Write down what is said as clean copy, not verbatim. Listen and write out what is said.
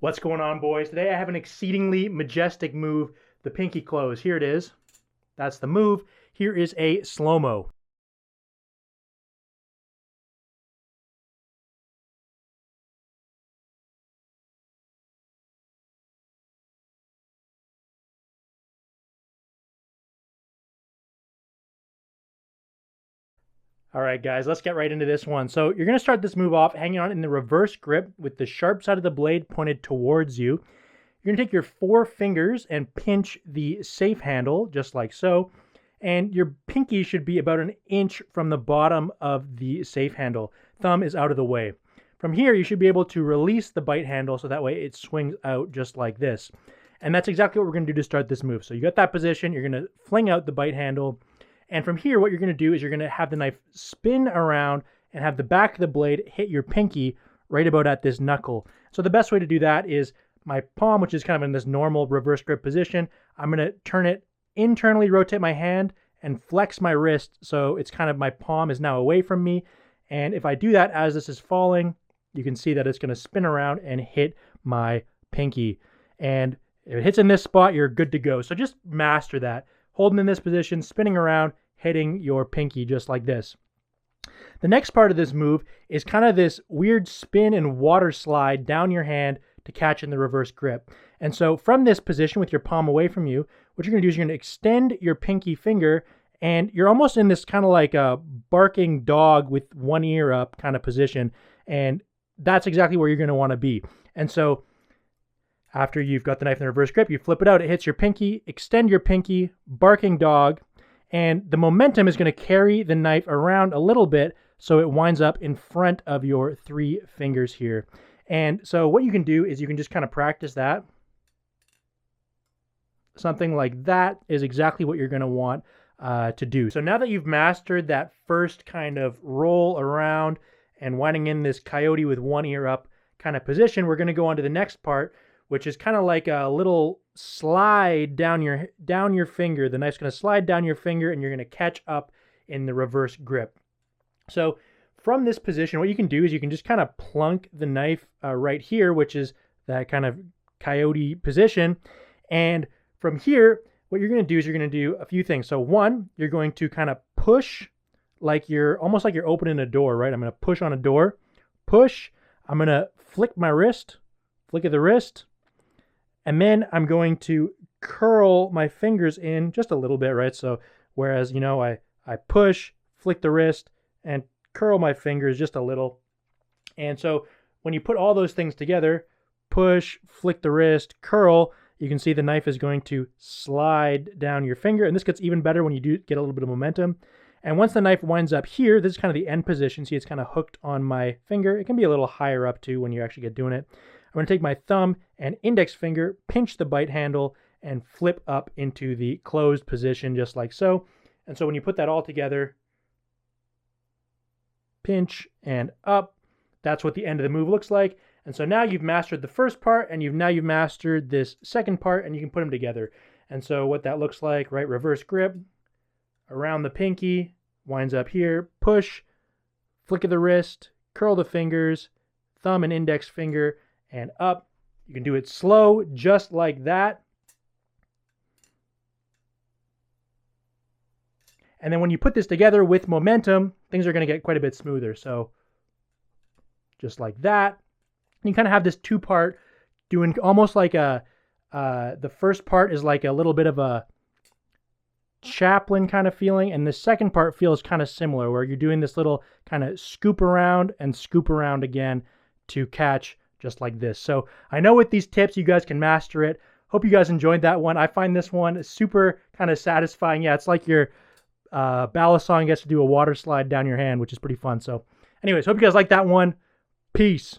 What's going on, boys? Today I have an exceedingly majestic move, the pinky close. Here it is. That's the move. Here is a slow-mo. All right, guys, let's get right into this one. So you're going to start this move off hanging on in the reverse grip with the sharp side of the blade pointed towards you. You're going to take your 4 fingers and pinch the safe handle, just like so. And your pinky should be about an inch from the bottom of the safe handle. Thumb is out of the way. From here, you should be able to release the bite handle so that way it swings out just like this. And that's exactly what we're going to do to start this move. So you got that position, you're going to fling out the bite handle. And from here, what you're going to do is you're going to have the knife spin around and have the back of the blade hit your pinky right about at this knuckle. So the best way to do that is my palm, which is kind of in this normal reverse grip position, I'm going to turn it internally, rotate my hand, and flex my wrist so it's kind of my palm is now away from me. And if I do that as this is falling, you can see that it's going to spin around and hit my pinky. And if it hits in this spot, you're good to go. So just master that. Holding in this position, spinning around, hitting your pinky just like this. The next part of this move is kind of this weird spin and water slide down your hand to catch in the reverse grip. And so from this position with your palm away from you, what you're going to do is you're going to extend your pinky finger, and you're almost in this kind of like a barking dog with one ear up kind of position. And that's exactly where you're going to want to be. And so after you've got the knife in the reverse grip, you flip it out, it hits your pinky, extend your pinky, barking dog, and the momentum is going to carry the knife around a little bit so it winds up in front of your 3 fingers here. And so what you can do is you can just kind of practice that. Something like that is exactly what you're going to want to do. So now that you've mastered that first kind of roll around and winding in this coyote with one ear up kind of position, we're going to go on to the next part, which is kind of like a little slide down your finger. The knife's going to slide down your finger, and you're going to catch up in the reverse grip. So from this position, what you can do is you can just kind of plunk the knife right here, which is that kind of coyote position. And from here, what you're going to do is you're going to do a few things. So one, you're going to kind of push like almost like you're opening a door, right? I'm going to push on a door, push. I'm going to flick my wrist, flick of the wrist. And then I'm going to curl my fingers in just a little bit, right? So whereas, I push, flick the wrist, and curl my fingers just a little. And so when you put all those things together, push, flick the wrist, curl, you can see the knife is going to slide down your finger. And this gets even better when you do get a little bit of momentum. And once the knife winds up here, this is kind of the end position. See, it's kind of hooked on my finger. It can be a little higher up too when you actually get doing it. I'm going to take my thumb and index finger, pinch the bite handle, and flip up into the closed position just like so. And so when you put that all together, pinch and up, that's what the end of the move looks like. And so now you've mastered the first part, and you've mastered this second part, and you can put them together. And so what that looks like, right, reverse grip, around the pinky, winds up here, push, flick of the wrist, curl the fingers, thumb and index finger, and up. You can do it slow, just like that. And then when you put this together with momentum, things are going to get quite a bit smoother. So just like that. You kind of have this 2-part doing almost like the first part is like a little bit of a Chaplin kind of feeling, and the second part feels kind of similar, where you're doing this little kind of scoop around and scoop around again to catch just like this. So I know with these tips, you guys can master it. Hope you guys enjoyed that one. I find this one super kind of satisfying. Yeah, it's like your ballast song gets to do a water slide down your hand, which is pretty fun. So anyways, hope you guys like that one. Peace.